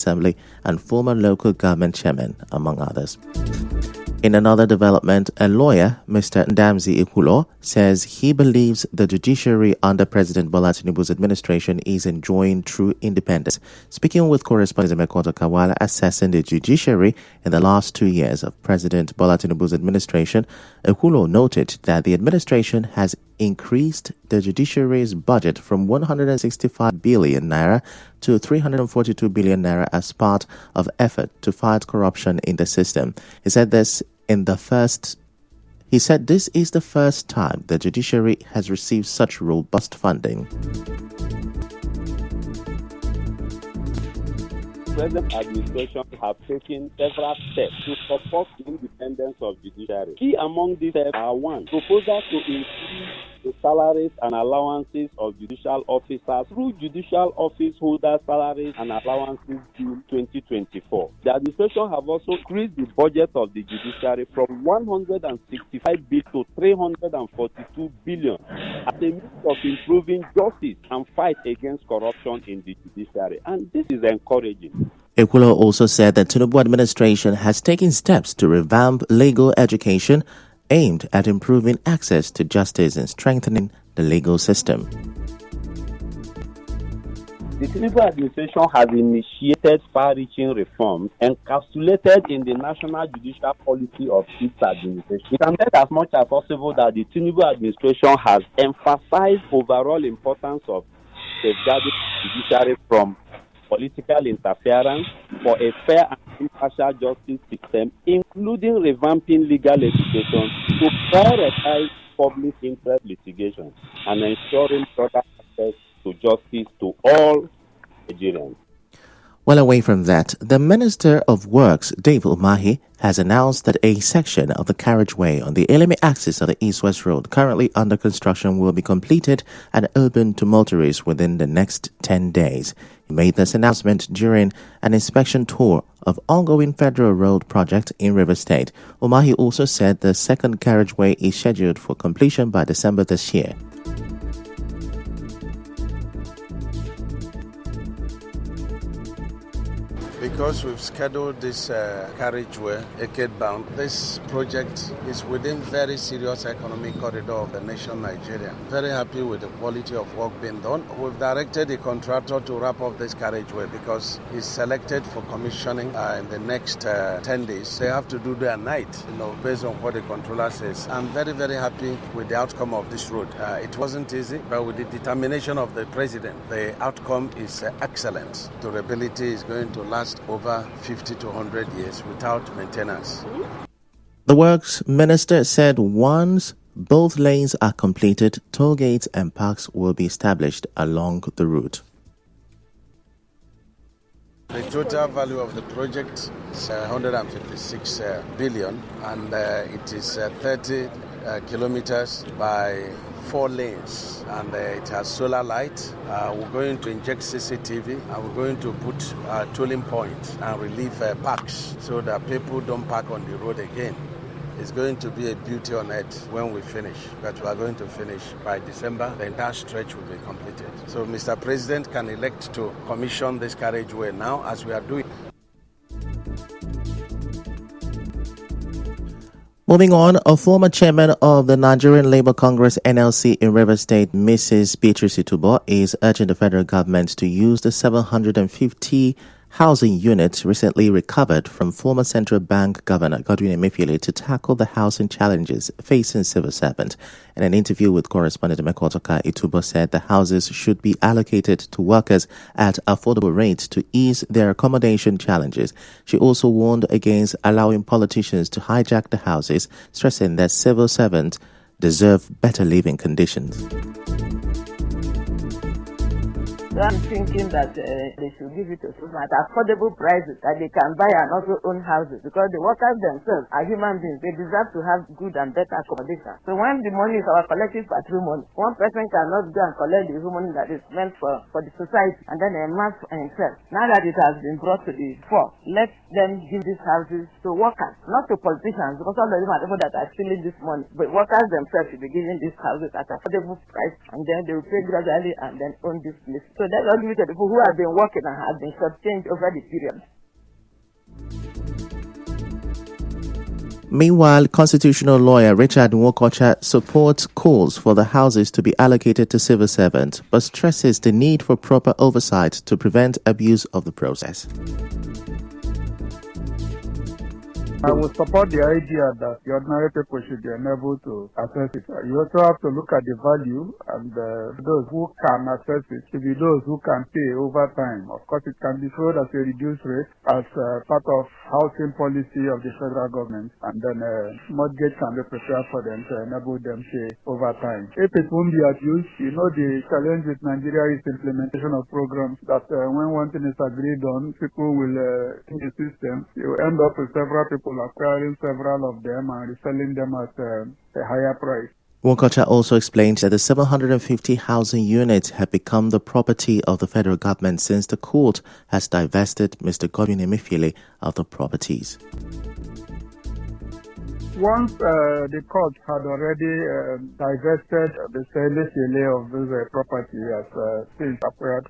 Assembly and former local government chairman, among others. In another development, a lawyer, Mr. Ndamzi Ikulo, says he believes the judiciary under President Bola Tinubu's administration is enjoying true independence. Speaking with correspondent Mekoto Kawala assessing the judiciary in the last 2 years of President Bola Tinubu's administration, Ikulo noted that the administration has increased the judiciary's budget from 165 billion naira to 342 billion naira as part of effort to fight corruption in the system. He said this is the first time the judiciary has received such robust funding. Present administration have taken several steps to support the independence of judiciary. Key among these steps are: 1. Proposals to increase the salaries and allowances of judicial officers through judicial office holder salaries and allowances due 2024. The administration have also increased the budget of the judiciary from 165 billion to 342 billion as a means of improving justice and fight against corruption in the judiciary. And this is encouraging. Ekulo also said that Tinubu administration has taken steps to revamp legal education aimed at improving access to justice and strengthening the legal system. The Tinubu administration has initiated far-reaching reforms encapsulated in the national judicial policy of its administration. We can bet as much as possible that the Tinubu administration has emphasized overall importance of safeguarding the judiciary from political interference for a fair and impartial justice system, including revamping legal education to prioritize public interest litigation and ensuring broader access to justice to all Nigerians. Well, away from that, the Minister of Works, Dave Umahi, has announced that a section of the carriageway on the Eleme axis of the East-West Road currently under construction will be completed and open to motorists within the next 10 days. He made this announcement during an inspection tour of ongoing federal road project in Rivers State. Umahi also said the second carriageway is scheduled for completion by December this year. Because we've scheduled this carriageway, decade-bound, this project is within very serious economic corridor of the nation, Nigeria. Very happy with the quality of work being done. We've directed the contractor to wrap up this carriageway because he's selected for commissioning in the next 10 days. They have to do day and night, based on what the controller says. I'm very, very happy with the outcome of this road. It wasn't easy, but with the determination of the president, the outcome is excellent. Durability is going to last over 50 to 100 years without maintenance. The Works Minister said once both lanes are completed, toll gates and parks will be established along the route. The total value of the project is 156 billion and it is 30 kilometers by 4 lanes, and it has solar light. We're going to inject CCTV and we're going to put tolling points and relief parks so that people don't park on the road again. It's going to be a beauty on earth when we finish, but we are going to finish by December. The entire stretch will be completed. So Mr. President can elect to commission this carriageway now as we are doing. Moving on, a former chairman of the Nigerian Labour Congress NLC in Rivers State, Mrs. Beatrice Itubo, is urging the federal government to use the 750 housing units recently recovered from former Central Bank Governor Godwin Emefiele to tackle the housing challenges facing civil servants. In an interview with correspondent Mekotoka, Itubo said the houses should be allocated to workers at affordable rates to ease their accommodation challenges. She also warned against allowing politicians to hijack the houses, stressing that civil servants deserve better living conditions. So I'm thinking that they should give it to them at affordable prices that they can buy and also own houses, because the workers themselves are human beings. They deserve to have good and better accommodation. So when the money is our collective patrimony, one person cannot go and collect the money that is meant for the society and then amass for himself. Now that it has been brought to the fore, let them give these houses to workers, not to politicians, because all of them are people that are stealing this money. But workers themselves should be giving these houses at affordable price, and then they will pay gradually and then own this place. So let's not give it to people who have been working and have been shortchanged over the period. Meanwhile, constitutional lawyer Richard Nwokocha supports calls for the houses to be allocated to civil servants, but stresses the need for proper oversight to prevent abuse of the process. I would support the idea that the ordinary people should be enabled to access it. You also have to look at the value, and those who can access it should be those who can pay over time. Of course, it can be sold as a reduced rate as part of housing policy of the federal government, and then mortgage can be prepared for them to enable them pay over time. If it won't be abused, the challenge with Nigeria is implementation of programs that when one thing is agreed on, people will in the system. You end up with several people acquiring several of them and reselling them at a higher price. Nwokocha also explained that the 750 housing units have become the property of the federal government since the court has divested Mr. Godwin Emefiele of the properties. Once the court had already divested the Emefiele of this property as things acquired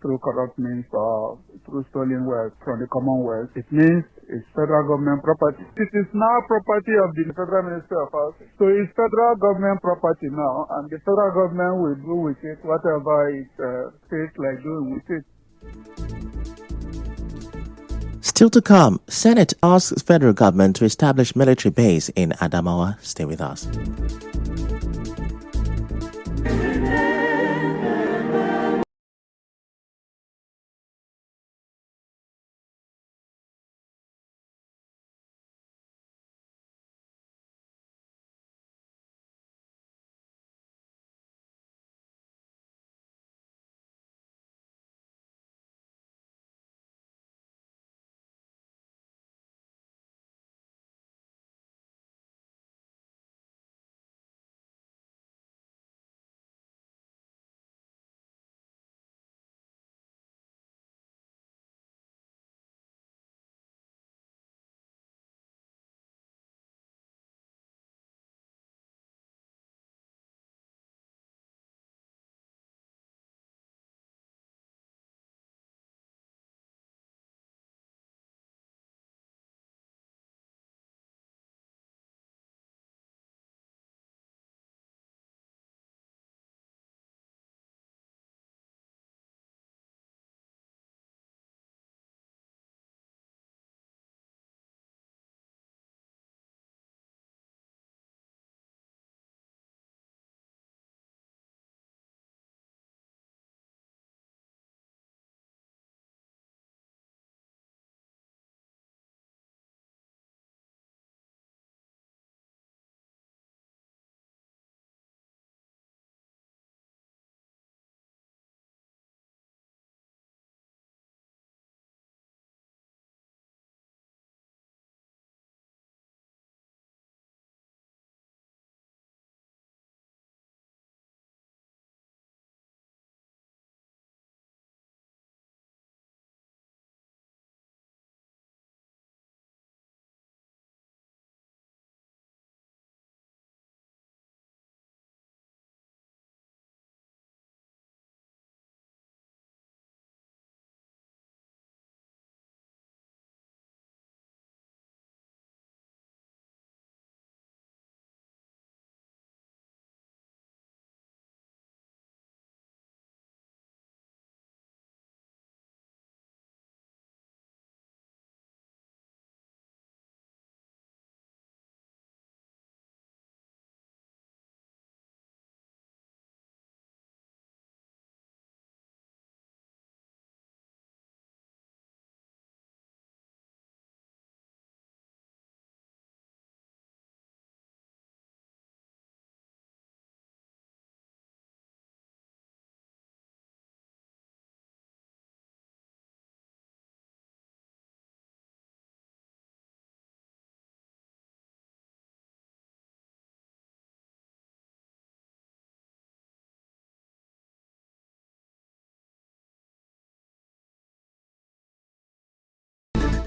through corrupt means or through stolen wealth from the Commonwealth, it means it's federal government property. It is now property of the Federal Ministry of Housing. So it's federal government property now, and the federal government will do with it whatever it feels like doing with it. Still to come, Senate asks federal government to establish military base in Adamawa. Stay with us.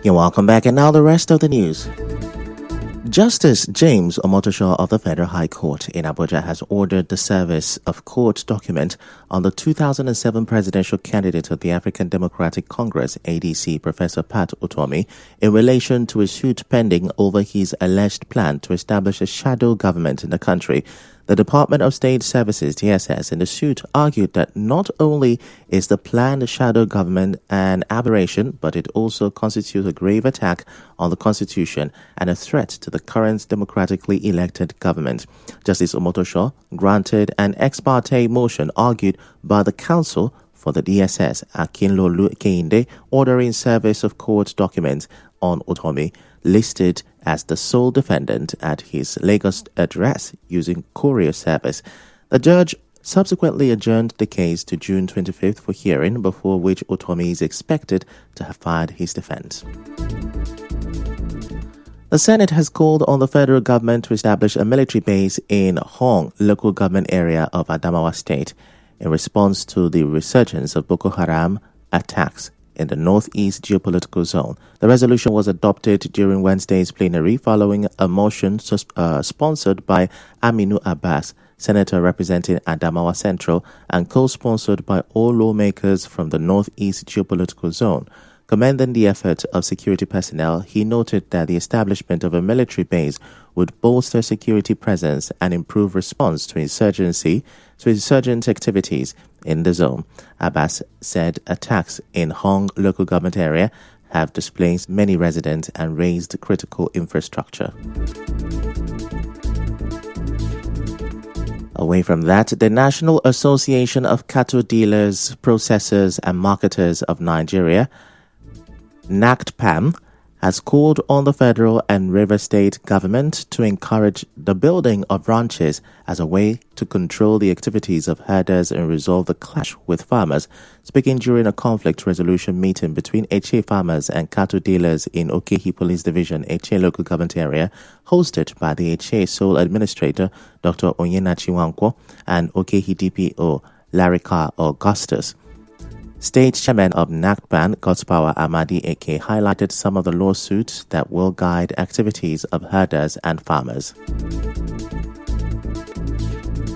You're welcome back, and now the rest of the news. Justice James Omotosho of the Federal High Court in Abuja has ordered the service of court document on the 2007 presidential candidate of the African Democratic Congress, ADC, Professor Pat Utomi, in relation to a suit pending over his alleged plan to establish a shadow government in the country. The Department of State Services, DSS, in the suit argued that not only is the planned shadow government an aberration, but it also constitutes a grave attack on the Constitution and a threat to the current democratically elected government. Justice Omotosho granted an ex parte motion argued by the counsel for the DSS, Akinlolu Kehinde, ordering service of court documents on Utomi, listed as the sole defendant at his Lagos address using courier service. The judge subsequently adjourned the case to June 25th for hearing, before which Utomi is expected to have filed his defense. The Senate has called on the federal government to establish a military base in Hong, local government area of Adamawa State, in response to the resurgence of Boko Haram attacks in the northeast geopolitical zone. The resolution was adopted during Wednesday's plenary following a motion sponsored by Aminu Abbas, senator representing Adamawa Central, and co-sponsored by all lawmakers from the northeast geopolitical zone. Commending the effort of security personnel, he noted that the establishment of a military base would bolster security presence and improve response to insurgent activities in the zone. Abbas said attacks in Hong local government area have displaced many residents and raised critical infrastructure. Away from that, the National Association of Cattle Dealers, Processors and Marketers of Nigeria, NACTPAN, has called on the federal and River State government to encourage the building of ranches as a way to control the activities of herders and resolve the clash with farmers. Speaking during a conflict resolution meeting between Eche farmers and cattle dealers in Okehi Police Division, Eche local government area, hosted by the Eche Sole Administrator, Dr. Onyenachi Nwankwo, and Okehi DPO, Larika Augustus. State Chairman of NACTPAN, Godspower Amadi Eke, highlighted some of the lawsuits that will guide activities of herders and farmers.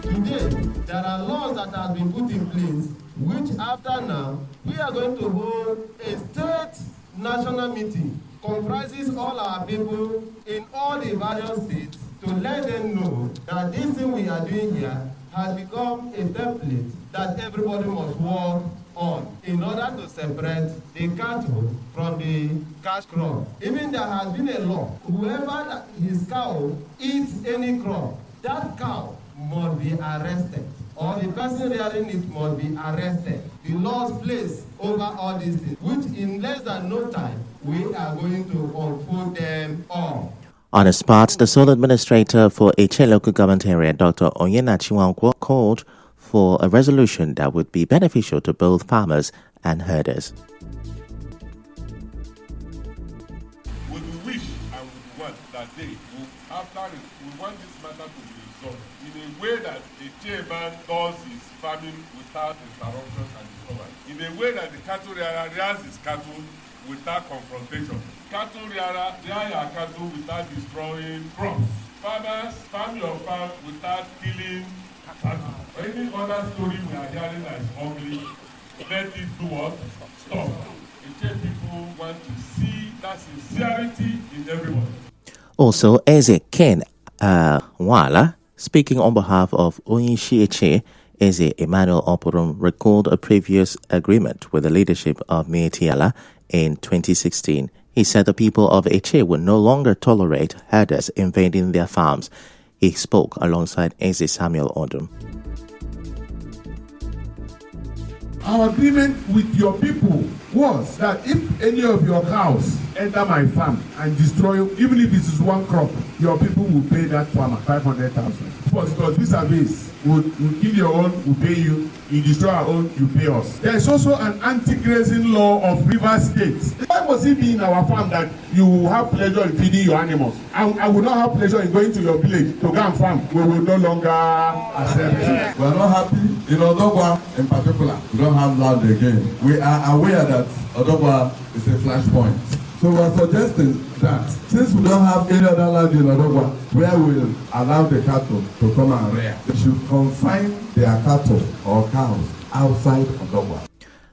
Today, there are laws that have been put in place, which after now, we are going to hold a state national meeting, comprises all our people in all the various states, to let them know that this thing we are doing here has become a template that everybody must work on in order to separate the cattle from the cash crop. Even there has been a law, whoever his cow eats any crop, that cow must be arrested, or the person rearing it must be arrested. The laws place over all these things, which in less than no time, we are going to unfold them all. On his part, the sole administrator for Eche local government area, Dr. Onyenachi Nwankwo, called for a resolution that would be beneficial to both farmers and herders. We wish and we want that day, we want this matter to be resolved in a way that the chairman does his farming without interruptions and disturbance, in a way that the cattle rears his cattle without confrontation. Cattle rear your cattle without destroying crops. Farmers farm your farm without killing cattle. Any other story we are hearing that is ugly, let it do what? Stop. The people want to see that sincerity in everybody. Also, Eze Ken Wala, speaking on behalf of Onyishi Eche, Eze Emmanuel Oporum recalled a previous agreement with the leadership of Mietiala in 2016. He said the people of Eche would no longer tolerate herders invading their farms. He spoke alongside Eze Samuel Odum. Our agreement with your people was that if any of your cows enter my farm and destroy, even if it is one crop, your people will pay that farmer 500,000. Because vis-a-vis, we'll kill your own, we'll pay you. You destroy our own, you pay us. There is also an anti-grazing law of River State. Why must it be in our farm that you will have pleasure in feeding your animals? And I will not have pleasure in going to your village to go and farm. We will no longer accept it. We are not happy. In Odogwa in particular, we don't have land again. We are aware that Odogwa is a flashpoint. So we are suggesting that since we don't have any other land in Odogwa where we'll allow the cattle to come and rear, they should confine their cattle or cows outside Odogwa.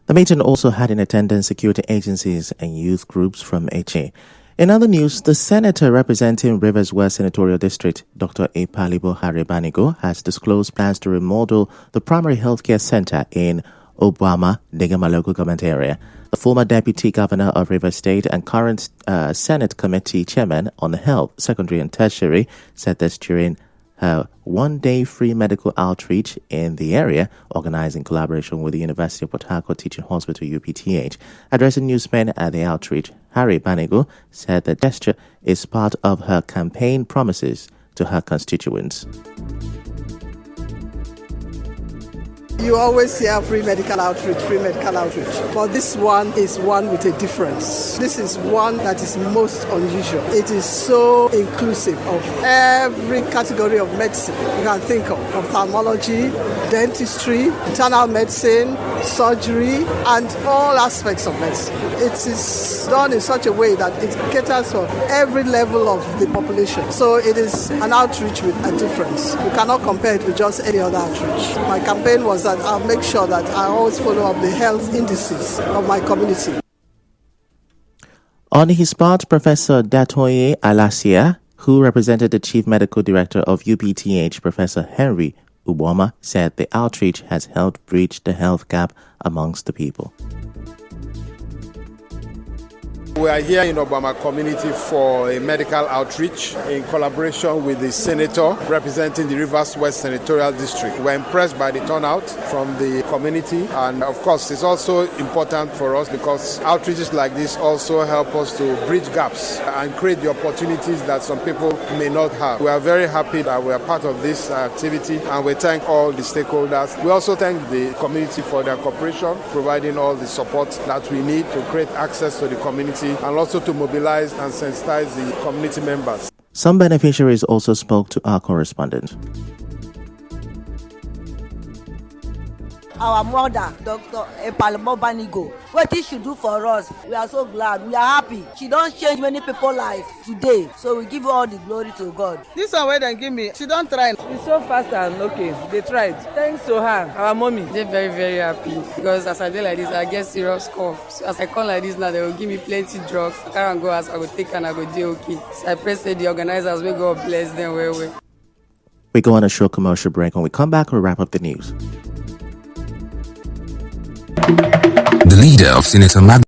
The meeting also had in attendance security agencies and youth groups from HA. In other news, the senator representing Rivers West Senatorial District, Dr. Ipalibo Harry Banigo, has disclosed plans to remodel the primary healthcare center in Obama, Negama local government area. The former deputy governor of Rivers State and current Senate committee chairman on health, secondary and tertiary said this during her one-day free medical outreach in the area, organized in collaboration with the University of Port Harcourt Teaching Hospital, UPTH. Addressing newsmen at the outreach, Harry Banigo said the gesture is part of her campaign promises to her constituents. You always hear free medical outreach. But this one is one with a difference. This is one that is most unusual. It is so inclusive of every category of medicine you can think of. Ophthalmology, dentistry, internal medicine, surgery, and all aspects of medicine. It is done in such a way that it caters for every level of the population. So it is an outreach with a difference. You cannot compare it with just any other outreach. My campaign was that I'll make sure that I always follow up the health indices of my community. On his part, Professor Datoye Alasia, who represented the Chief Medical Director of UPTH, Professor Henry Uboma, said the outreach has helped bridge the health gap amongst the people. We are here in Obama community for a medical outreach in collaboration with the senator representing the Rivers West Senatorial District. We're impressed by the turnout from the community, and of course it's also important for us because outreaches like this also help us to bridge gaps and create the opportunities that some people may not have. We are very happy that we are part of this activity, and we thank all the stakeholders. We also thank the community for their cooperation, providing all the support that we need to create access to the community and also to mobilize and sensitize the community members. Some beneficiaries also spoke to our correspondent. Our mother, Dr. Ipalibo Banigo, what she do for us, we are so glad, we are happy. She don't change many people's life today, so we give all the glory to God. This one where they give me, she don't try. It's so fast and okay, they tried. Thanks to her, our mommy. They're very, very happy because as I do like this, I get serious cough. So as I come like this now, they will give me plenty drugs. I can't go as I will take and I will do okay. So I pray the organizers will God bless them well. We go on a short commercial break. When we come back, we'll wrap up the news. The leader of Senator Mag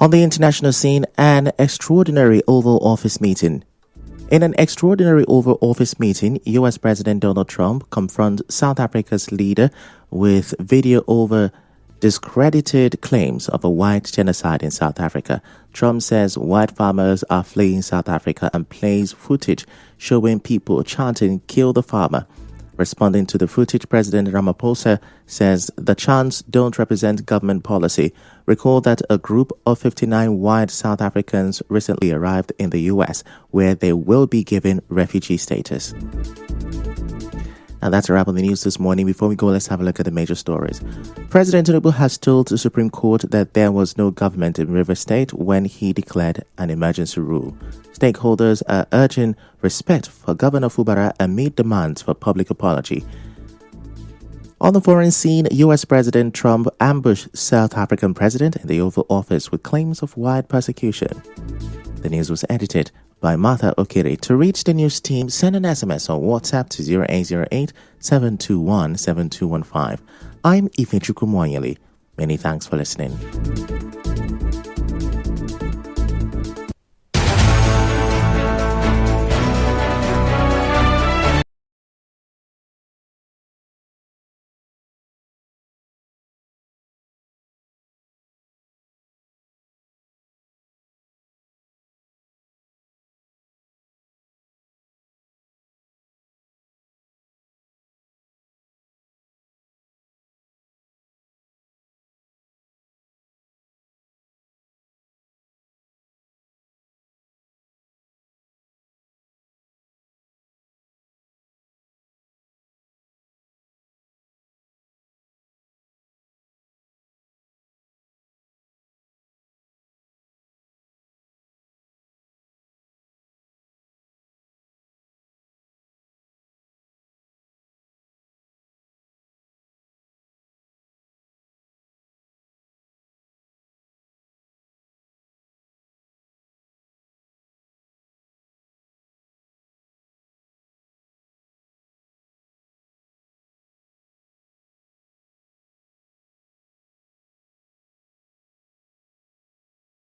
On the international scene, an extraordinary Oval Office meeting. In an extraordinary Oval Office meeting, U.S. President Donald Trump confronted South Africa's leader with video over discredited claims of a white genocide in South Africa. Trump says white farmers are fleeing South Africa and plays footage showing people chanting, "Kill the farmer." Responding to the footage, President Ramaphosa says the chants don't represent government policy. Recall that a group of 59 white South Africans recently arrived in the U.S., where they will be given refugee status. And that's a wrap on the news this morning. Before we go, let's have a look at the major stories. President Tinubu has told the Supreme Court that there was no government in Rivers State when he declared an emergency rule. Stakeholders are urging respect for Governor Fubara amid demands for public apology. On the foreign scene, U.S. President Trump ambushed South African president in the Oval Office with claims of wide persecution. The news was edited by Martha Okiri. To reach the news team, send an SMS or WhatsApp to 0808-721-7215. I'm Ifechukwu Mwanyeli. Many thanks for listening.